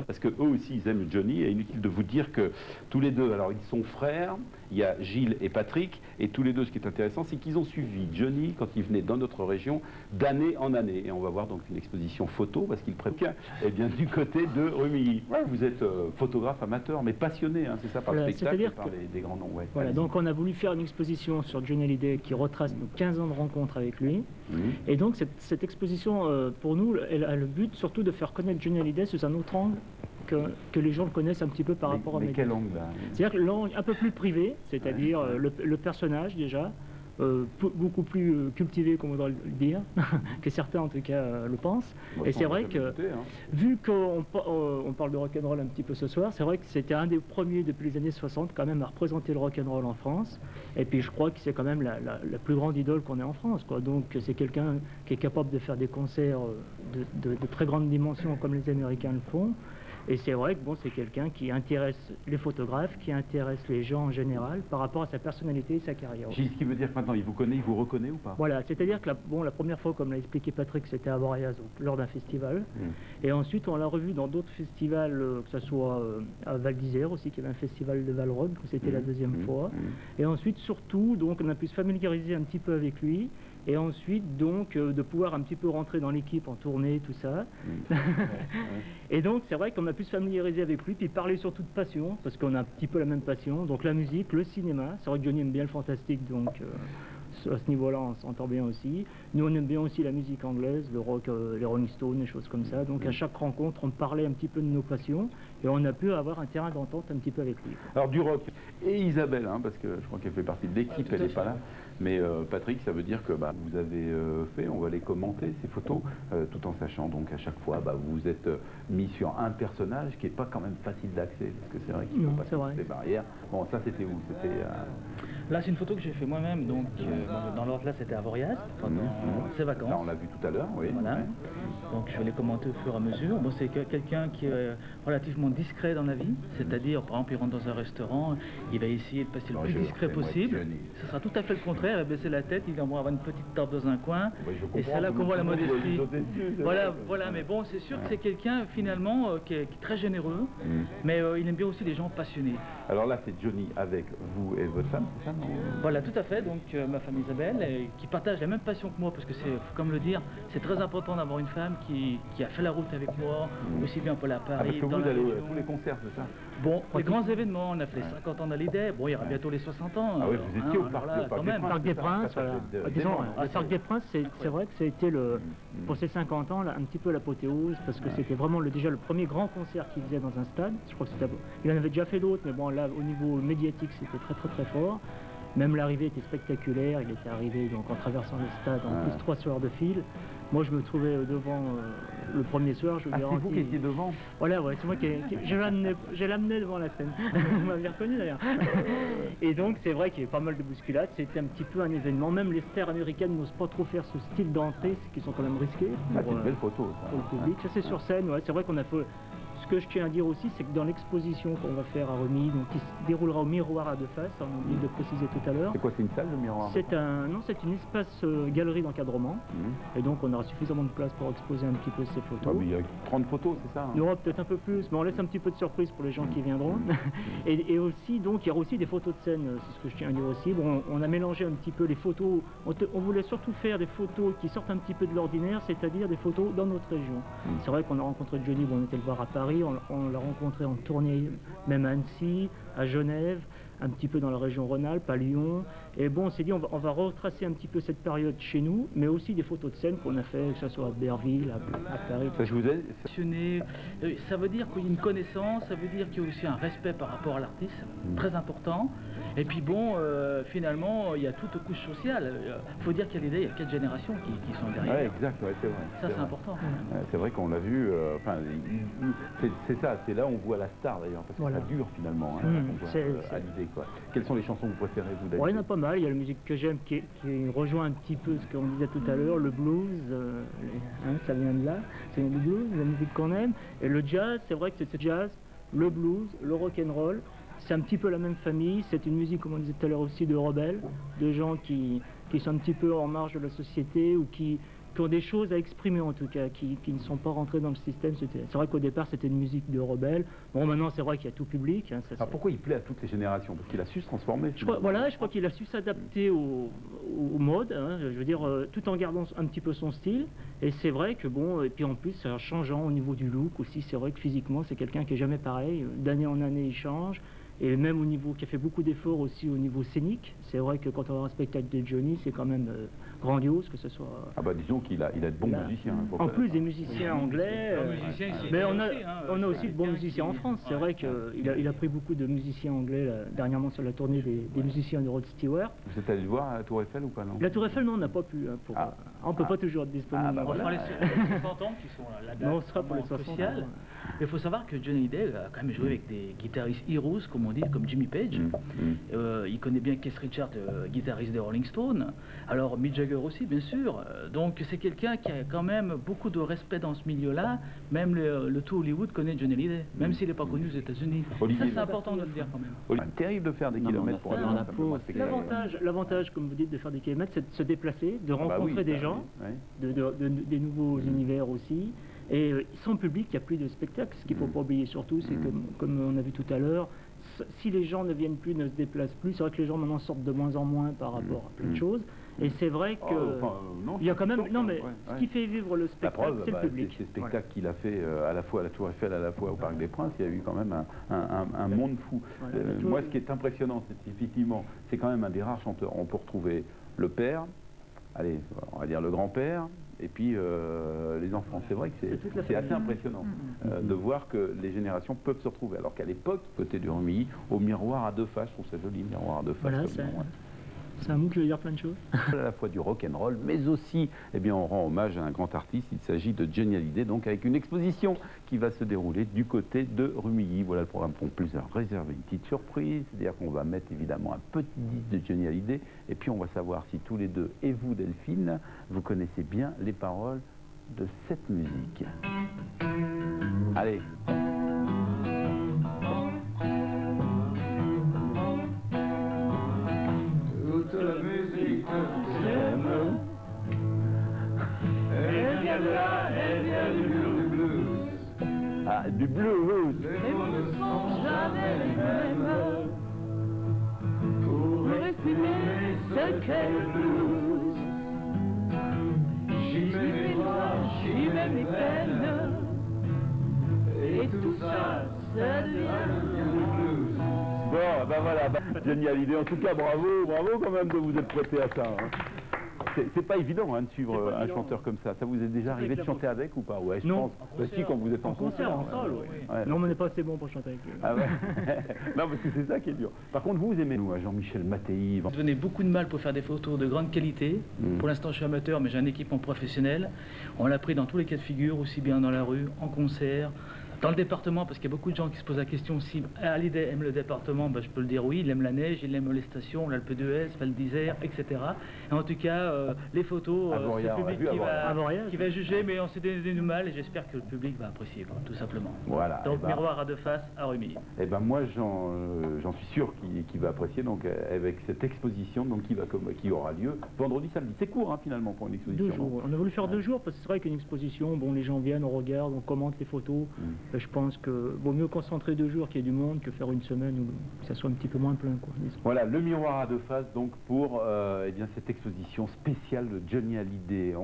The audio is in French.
Parce que eux aussi ils aiment Johnny, et inutile de vous dire que tous les deux, alors ils sont frères, il y a Gilles et Patrick, et tous les deux, ce qui est intéressant, c'est qu'ils ont suivi Johnny quand il venait dans notre région d'année en année. Et on va voir donc une exposition photo, parce qu'il prévient bien du côté de Rumilly. Ouais, vous êtes photographe amateur, mais passionné, hein, c'est ça, par le spectacle et par des grands noms. Ouais, voilà, donc on a voulu faire une exposition sur Johnny Hallyday qui retrace nos 15 ans de rencontre avec lui. Et donc cette exposition, pour nous, elle a le but surtout de faire connaître Johnny Hallyday sous un autre angle que les gens le connaissent un petit peu par rapport à mes. Quel angle là? C'est-à-dire l'angle un peu plus privé, c'est-à-dire le personnage déjà, beaucoup plus cultivé, comme on doit le dire, que certains en tout cas le pensent. Et c'est vrai que, vu qu'on parle de rock'n'roll un petit peu ce soir, c'est vrai que c'était un des premiers depuis les années 60 quand même à représenter le rock'n'roll en France. Et puis je crois que c'est quand même la plus grande idole qu'on ait en France, quoi. Donc c'est quelqu'un qui est capable de faire des concerts de très grande dimension comme les Américains le font. Et c'est vrai que bon, c'est quelqu'un qui intéresse les photographes, qui intéresse les gens en général par rapport à sa personnalité et sa carrière. Gilles, ce qui veut dire que maintenant il vous connaît, il vous reconnaît ou pas? Voilà, c'est-à-dire que la première fois, comme l'a expliqué Patrick, c'était à Boréas, lors d'un festival. Et ensuite, on l'a revu dans d'autres festivals, que ce soit à Val d'Isère aussi, qui avait un festival de Valrode, où c'était la deuxième fois. Et ensuite, surtout, donc, on a pu se familiariser un petit peu avec lui. Et ensuite, donc, de pouvoir un petit peu rentrer dans l'équipe en tournée, tout ça. Et donc, c'est vrai qu'on a pu se familiariser avec lui, puis parler surtout de passion, parce qu'on a un petit peu la même passion. Donc, la musique, le cinéma. C'est vrai que Johnny aime bien le fantastique, donc à ce niveau-là, on s'entend bien aussi. Nous, on aime bien aussi la musique anglaise, le rock, les Rolling Stones, des choses comme ça. Donc, à chaque rencontre, on parlait un petit peu de nos passions, et on a pu avoir un terrain d'entente un petit peu avec lui. Alors, du rock. Et Isabelle, hein, parce que je crois qu'elle fait partie de l'équipe, elle n'est pas là. Mais Patrick, ça veut dire que vous avez fait, on va les commenter, ces photos, tout en sachant donc à chaque fois, vous vous êtes mis sur un personnage qui n'est pas quand même facile d'accès, parce que c'est vrai qu'il faut passer des barrières. Bon, ça c'était où? C'était là, c'est une photo que j'ai fait moi-même, donc dans l'ordre là, c'était à Boréas, pendant ses vacances. Là, on l'a vu tout à l'heure, oui. Voilà. Donc je vais les commenter au fur et à mesure. Bon, c'est quelqu'un qui est relativement discret dans la vie, c'est-à-dire, par exemple, il rentre dans un restaurant, il va essayer de passer le plus discret possible. Ce sera tout à fait le contraire, il va baisser la tête, il va avoir une petite tarte dans un coin, et c'est là qu'on voit la modestie. Voilà, mais bon, c'est sûr que c'est quelqu'un, finalement, qui est très généreux, mais il aime bien aussi les gens passionnés. Alors là, c'est Johnny avec vous et votre femme, c'est ça, non? Voilà, tout à fait, donc ma femme Isabelle, qui partage la même passion que moi, parce que c'est, comme le dire, c'est très important d'avoir une femme qui a fait la route avec moi, aussi bien pour la Paris, parce que vous allez tous les concerts, c'est ça? Bon, les grands événements, on a fait 50 ans d'Hallyday, bon, il y aura bientôt les 60 ans. Ah oui, vous étiez au Parc des Princes. Disons, à Parc des Princes, c'est vrai que ça a été, pour ces 50 ans, là, un petit peu l'apothéose, parce que c'était vraiment déjà le premier grand concert qu'il faisait dans un stade. Je crois que il en avait déjà fait d'autres, mais bon, là, au niveau médiatique, c'était très fort. Même l'arrivée était spectaculaire, il était arrivé donc en traversant le stade en plus 3 soirs de fil. Moi je me trouvais devant le premier soir, je vous garantis. C'est vous qui étiez devant? Voilà, ouais, c'est moi qui j'ai l'amené devant la scène. Vous m'avez reconnu d'ailleurs. Et donc c'est vrai qu'il y avait pas mal de bousculades, c'était un petit peu un événement. Même les stars américaines n'osent pas trop faire ce style d'entrée, qui sont quand même risqués. C'est une belle photo. Pour le public, ça c'est sur scène, ouais, c'est vrai qu'on a fait... Ce que je tiens à dire aussi, c'est que dans l'exposition qu'on va faire à Rumilly, donc qui se déroulera au Miroir à 2 faces, on a oublié de préciser tout à l'heure. C'est quoi, c'est une salle, le Miroir? C'est une espace galerie d'encadrement, et donc on aura suffisamment de place pour exposer un petit peu ces photos. Mais il y a 30 photos, c'est ça? Il y aura peut-être un peu plus, mais on laisse un petit peu de surprise pour les gens qui viendront. Et aussi, donc, il y aura aussi des photos de scène, c'est ce que je tiens à dire aussi. Bon, on a mélangé un petit peu les photos, on voulait surtout faire des photos qui sortent un petit peu de l'ordinaire, c'est-à-dire des photos dans notre région. C'est vrai qu'on a rencontré Johnny, on était le voir à Paris, on l'a rencontré en tournée, même à Annecy, à Genève, un petit peu dans la région Rhône-Alpes, à Lyon. Et bon, on s'est dit, on va retracer un petit peu cette période chez nous, mais aussi des photos de scène qu'on a fait, que ce soit à Berville, à Paris. Ça, je vous ai... Ça veut dire qu'il y a une connaissance, ça veut dire qu'il y a aussi un respect par rapport à l'artiste, très important. Et puis bon, finalement, il y a toute couche sociale. Il faut dire qu'il y a 4 générations qui sont derrière. Ouais, exact, ouais, c'est vrai. Ça, c'est important. C'est vrai qu'on l'a vu, c'est ça, c'est là où on voit la star d'ailleurs, parce que ça dure finalement, à l'idée, quoi. Quelles sont les chansons que vous préférez, vous, d'habitude? Il y en a pas mal, il y a la musique que j'aime qui rejoint un petit peu ce qu'on disait tout à l'heure, le blues, ça vient de là, c'est le blues, la musique qu'on aime, et le jazz, c'est vrai que c'est le jazz, le blues, le rock'n'roll, c'est un petit peu la même famille, c'est une musique, comme on disait tout à l'heure aussi, de rebelles, de gens qui sont un petit peu en marge de la société ou qui qui ont des choses à exprimer en tout cas, qui ne sont pas rentrés dans le système. C'est vrai qu'au départ c'était une musique de rebelle. Bon, maintenant c'est vrai qu'il y a tout public. Hein, alors pourquoi il plaît à toutes les générations? Parce qu'il a su se transformer. Je crois qu'il a su s'adapter au mode, hein, je veux dire, tout en gardant un petit peu son style. Et c'est vrai que bon, et puis en plus c'est changeant au niveau du look aussi. C'est vrai que physiquement c'est quelqu'un qui est jamais pareil. D'année en année il change. Et même au niveau, qui a fait beaucoup d'efforts aussi au niveau scénique. C'est vrai que quand on va un spectacle de Johnny, c'est quand même grandiose, que ce soit... Ah bah disons qu'il a de bons musiciens. Hein, en plus des musiciens anglais, mais on a aussi de bons musiciens en France. C'est vrai qu'il a pris beaucoup de musiciens anglais là, dernièrement sur la tournée des musiciens de Rod Stewart. Vous êtes allé le voir à la Tour Eiffel ou pas, non? La Tour Eiffel, non, on n'a pas pu. Hein, on ne peut pas toujours être disponible. On fera les 60 ans qui sont la date. On sera pour les 60 ans. Il faut savoir que Johnny Hallyday a quand même joué avec des guitaristes heroes, comme on dit, comme Jimmy Page. Il connaît bien Keith Richards, guitariste des Rolling Stones. Alors Mick Jagger aussi, bien sûr. Donc c'est quelqu'un qui a quand même beaucoup de respect dans ce milieu-là. Même le tout Hollywood connaît Johnny Hallyday, même s'il n'est pas connu aux États-Unis. Ça c'est important de le dire quand même. C'est terrible de faire des kilomètres pour aller dans la peau. L'avantage, comme vous dites, de faire des kilomètres, c'est de se déplacer, de rencontrer des gens, des nouveaux univers aussi. Et sans public, il n'y a plus de spectacle. Ce qu'il ne faut pas oublier surtout, c'est que, comme on a vu tout à l'heure, si les gens ne viennent plus, ne se déplacent plus, c'est vrai que les gens maintenant sortent de moins en moins par rapport à plein de choses. Et c'est vrai que il y a quand même... Non, mais ce qui fait vivre le spectacle, c'est le public. Ces spectacles qu'il a fait à la fois à la Tour Eiffel, à la fois au Parc des Princes, il y a eu quand même un monde fou. Moi, ce qui est impressionnant, c'est effectivement, c'est quand même un des rares chanteurs. On peut retrouver le père, allez, on va dire le grand-père, et puis les enfants. C'est vrai que c'est assez impressionnant de voir que les générations peuvent se retrouver. Alors qu'à l'époque, côté du Rumilly, au miroir à deux faces, je trouve ça joli, miroir à deux faces. Voilà, c'est un mot qui veut dire plein de choses. À la fois du rock and roll, mais aussi, eh bien, on rend hommage à un grand artiste. Il s'agit de Johnny Hallyday, donc avec une exposition qui va se dérouler du côté de Rumilly. Voilà le programme pour plusieurs réservé. Une petite surprise, c'est-à-dire qu'on va mettre évidemment un petit disque de Johnny Hallyday, et puis on va savoir si tous les deux, et vous Delphine, vous connaissez bien les paroles de cette musique. Allez. Toute la musique que j'aime, elle vient de là, elle vient du blues. Ah, du blues. Les mots ne sont jamais les mêmes pour exprimer ce qu'est le blues. J'y mets mes joies, j'y mets mes peines, et tout ça, ça devient le blues. Bon, ben voilà, Johnny Hallyday, en tout cas, bravo quand même de vous être prêté à ça. Hein. C'est pas évident hein, de suivre un chanteur comme ça. Ça vous est déjà arrivé de chanter avec ou pas? Ouais, je pense. Si, quand vous êtes en concert. En salle, ouais. Non, mais on n'est pas assez bon pour chanter avec lui. Ah ouais. Non, parce que c'est ça qui est dur. Par contre, vous aimez nous, Jean-Michel Mattei. Vous donnez beaucoup de mal pour faire des photos de grande qualité. Pour l'instant, je suis amateur, mais j'ai un équipement professionnel. On l'a pris dans tous les cas de figure, aussi bien dans la rue, en concert, dans le département, parce qu'il y a beaucoup de gens qui se posent la question si Hallyday aime le département, ben, je peux le dire oui, il aime la neige, il aime les stations, l'Alpe d'Huez, Val d'Isère, etc. Et en tout cas, les photos, c'est le public qui va juger, mais on s'est donné du mal et j'espère que le public va apprécier, quoi, tout simplement. Voilà. Donc, miroir à deux faces à Rumilly. Eh ben moi, j'en suis sûr qu'il va apprécier, donc avec cette exposition donc, qui aura lieu vendredi, samedi. C'est court hein, finalement pour une exposition. 2 jours. On a voulu faire 2 jours parce que c'est vrai qu'une exposition, bon, les gens viennent, on regarde, on commente les photos. Je pense que vaut mieux concentrer 2 jours qu'il y ait du monde que faire une semaine où ça soit un petit peu moins plein. Quoi. Voilà, le miroir à deux faces donc pour eh bien, cette exposition spéciale de Johnny Hallyday.